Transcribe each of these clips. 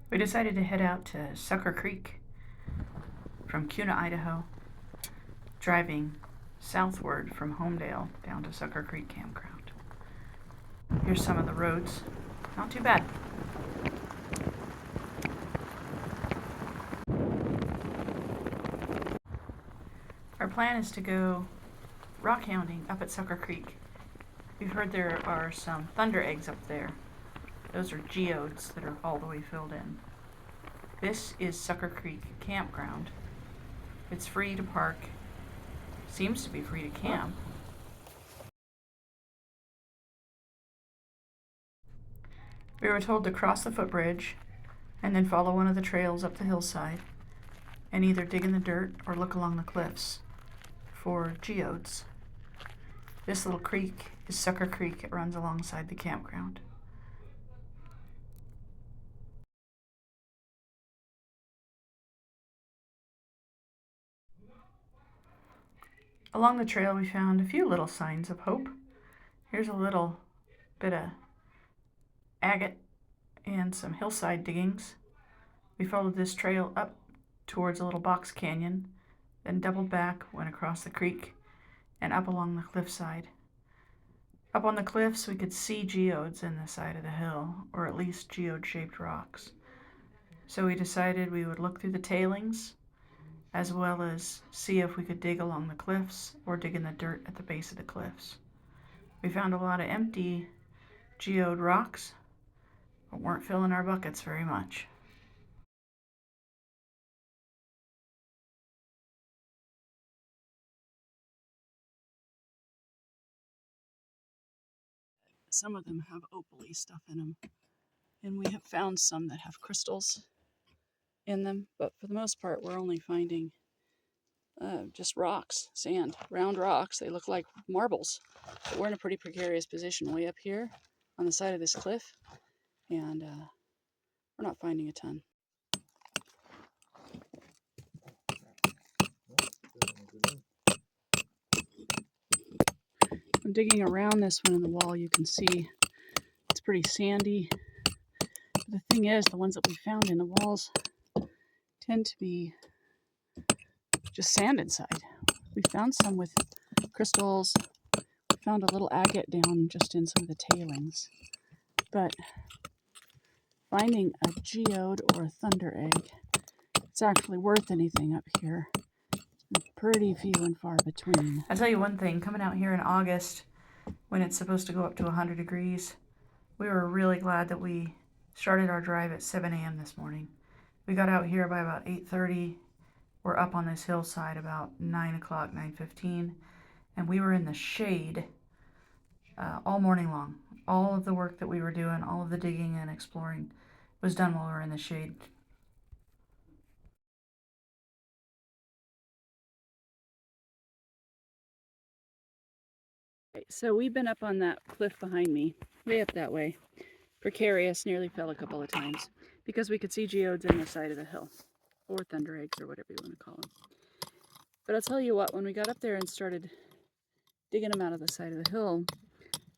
We decided to head out to Succor Creek from Kuna, Idaho, driving southward from Homedale down to Succor Creek Campground. Here's some of the roads. Not too bad. Our plan is to go rockhounding up at Succor Creek. We've heard there are some thunder eggs up there. Those are geodes that are all the way filled in. This is Succor Creek Campground. It's free to park. Seems to be free to camp. We were told to cross the footbridge and then follow one of the trails up the hillside and either dig in the dirt or look along the cliffs for geodes. This little creek is Succor Creek. It runs alongside the campground. Along the trail we found a few little signs of hope. Here's a little bit of agate and some hillside diggings. We followed this trail up towards a little box canyon, then doubled back, went across the creek, and up along the cliffside. Up on the cliffs we could see geodes in the side of the hill, or at least geode-shaped rocks. So we decided we would look through the tailings, as well as see if we could dig along the cliffs or dig in the dirt at the base of the cliffs. We found a lot of empty geode rocks, but weren't filling our buckets very much. Some of them have opal-y stuff in them, and we have found some that have crystals in them, but for the most part we're only finding just rocks, sand, round rocks. They look like marbles, but we're in a pretty precarious position way up here on the side of this cliff, and we're not finding a ton. I'm digging around this one in the wall. You can see it's pretty sandy. But the thing is, the ones that we found in the walls tend to be just sand inside. We found some with crystals. We found a little agate down just in some of the tailings. But finding a geode or a thunder egg, it's actually worth anything up here. They're pretty few and far between. I'll tell you one thing, coming out here in August, when it's supposed to go up to 100 degrees, we were really glad that we started our drive at 7 a.m. this morning. We got out here by about 8:30. We're up on this hillside about 9 o'clock, 9:15, and we were in the shade all morning long. All of the work that we were doing, all of the digging and exploring was done while we were in the shade. So we've been up on that cliff behind me, way up that way. Precarious, nearly fell a couple of times because we could see geodes in the side of the hill, or thunder eggs, or whatever you want to call them. But I'll tell you what, when we got up there and started digging them out of the side of the hill,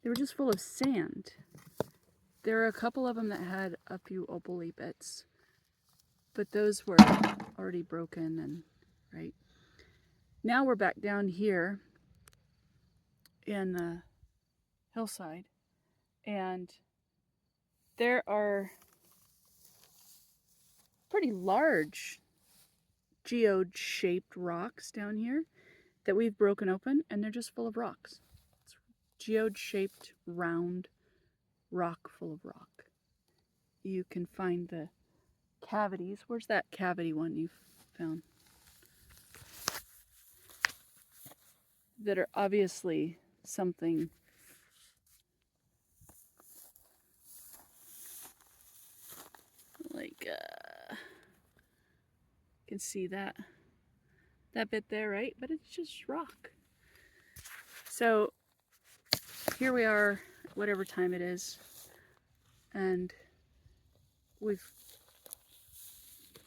they were just full of sand. There are a couple of them that had a few opal-y bits, but those were already broken and right. Now we're back down here in the hillside, and there are pretty large geode-shaped rocks down here that we've broken open, and they're just full of rocks. It's geode-shaped, round rock full of rock. You can find the cavities. Where's that cavity one you found? That are obviously something like you can see that bit there, right? But it's just rock. So here we are, whatever time it is, and we've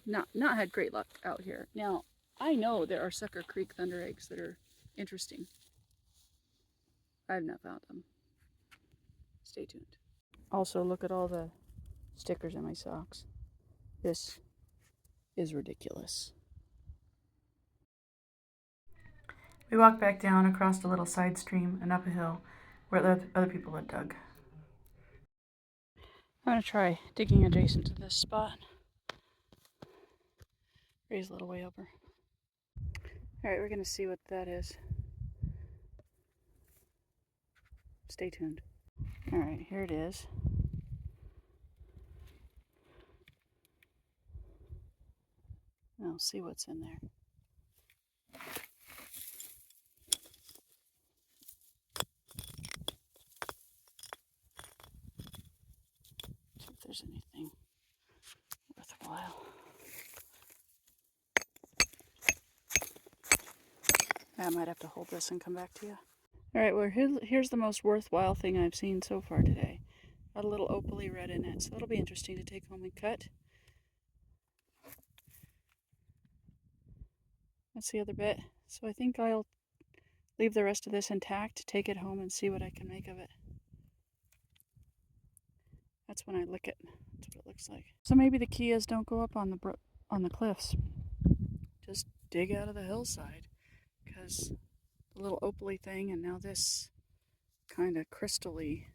not had great luck out here. Now I know there are Succor Creek thunder eggs that are interesting. I've not found them. Stay tuned. Also, look at all the stickers in my socks. This is ridiculous. We walked back down across a little side stream and up a hill where the other people had dug. I'm going to try digging adjacent to this spot. Raise a little way over. Alright, we're going to see what that is. Stay tuned. Alright, here it is. I'll see what's in there. See if there's anything worthwhile. I might have to hold this and come back to you. Alright, well here's the most worthwhile thing I've seen so far today. Got a little opaly red in it, so it'll be interesting to take home and cut. That's the other bit. So I think I'll leave the rest of this intact, take it home and see what I can make of it. That's when I lick it. That's what it looks like. So maybe the key is don't go up on the cliffs. Just dig out of the hillside, because the little opaly thing and now this kind of crystally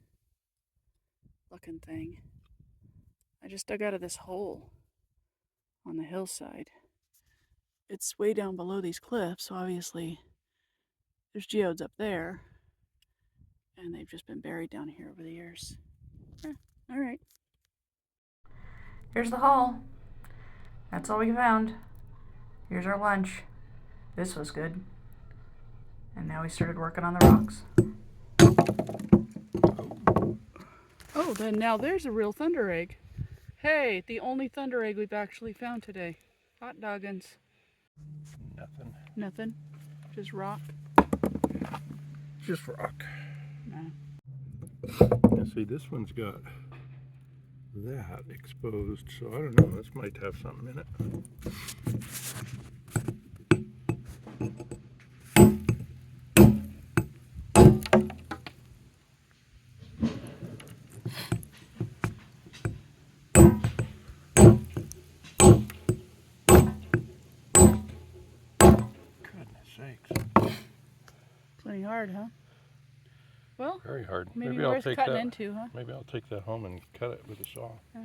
looking thing. I just dug out of this hole on the hillside. It's way down below these cliffs, so obviously there's geodes up there, and they've just been buried down here over the years. All right. Here's the haul. That's all we found. Here's our lunch. This was good. And now we started working on the rocks. Oh, then now there's a real thunder egg. Hey, the only thunder egg we've actually found today. Hot doggins. Nothing. Nothing? Just rock? Just rock. No. Yeah, see, this one's got that exposed, so I don't know. This might have something in it. Goodness sakes. Plenty hard, huh? Well, Very hard. maybe worth cutting into, huh? Maybe I'll take that home and cut it with a saw. Oh,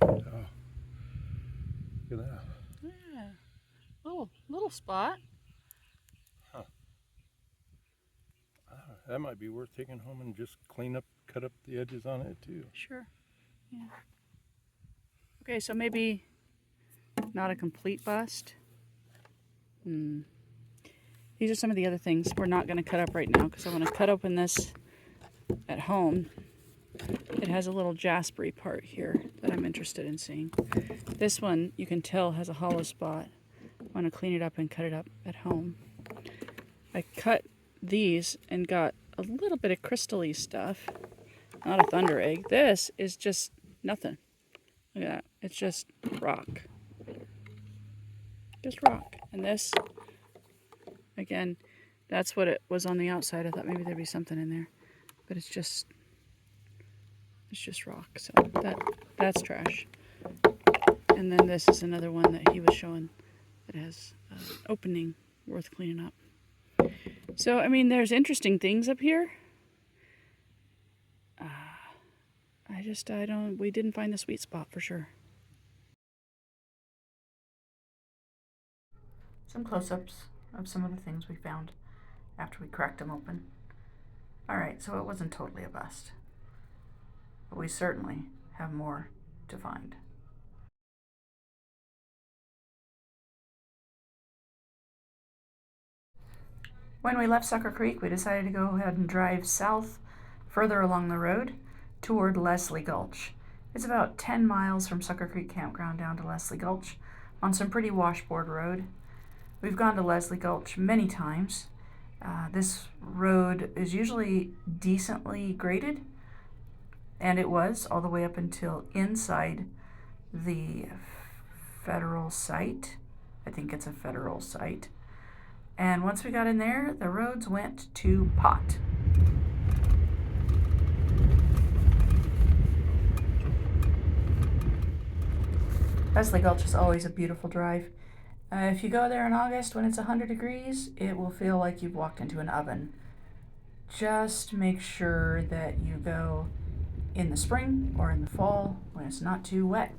look at that. Yeah. Little spot. Huh. That might be worth taking home and just cut up the edges on it too. Sure. Yeah. Okay, so maybe not a complete bust. These are some of the other things we're not going to cut up right now because I want to cut open this at home. It has a little jaspery part here that I'm interested in seeing. This one, you can tell, has a hollow spot. I want to clean it up and cut it up at home. I cut these and got a little bit of crystally stuff. Not a thunder egg. This is just nothing. Look at that. It's just rock. Just rock. And this, again, that's what it was on the outside. I thought maybe there'd be something in there. But it's just rock. So that's trash. And then this is another one that he was showing that has an opening worth cleaning up. So, I mean, there's interesting things up here. We didn't find the sweet spot for sure. Some close-ups of some of the things we found after we cracked them open. Alright, so it wasn't totally a bust. But we certainly have more to find. When we left Succor Creek, we decided to go ahead and drive south further along the road toward Leslie Gulch. It's about 10 miles from Succor Creek Campground down to Leslie Gulch on some pretty washboard road. We've gone to Leslie Gulch many times. This road is usually decently graded, and it was all the way up until inside the federal site. I think it's a federal site. And once we got in there, the roads went to pot. Leslie Gulch is always a beautiful drive. If you go there in August when it's 100 degrees, it will feel like you've walked into an oven. Just make sure that you go in the spring or in the fall when it's not too wet,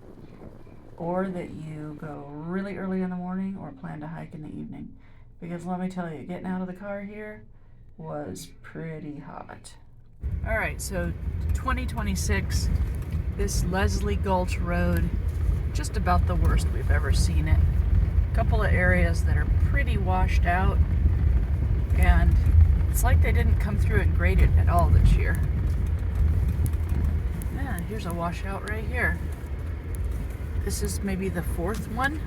or that you go really early in the morning or plan to hike in the evening. Because let me tell you, getting out of the car here was pretty hot. All right, so 2026, this Leslie Gulch Road, just about the worst we've ever seen it. A couple of areas that are pretty washed out, and it's like they didn't come through and grade it at all this year. Yeah, here's a washout right here. This is maybe the fourth one.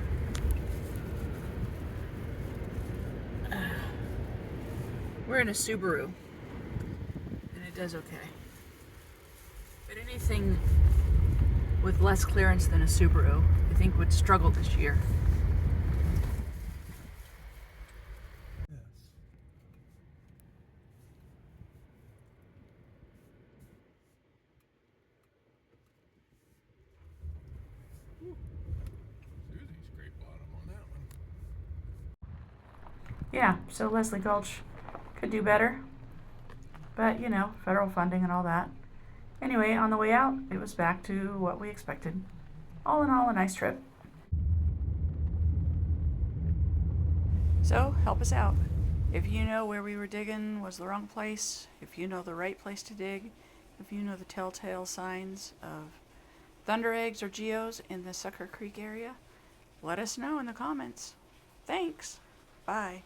We're in a Subaru, and it does okay. But anything with less clearance than a Subaru, I think would struggle this year. Susie's scraped bottom on that one. Yeah, so Leslie Gulch could do better. But, you know, federal funding and all that. Anyway, on the way out, it was back to what we expected. All in all, a nice trip. So, help us out. If you know where we were digging was the wrong place, if you know the right place to dig, if you know the telltale signs of thunder eggs or geos in the Succor Creek area, let us know in the comments. Thanks. Bye.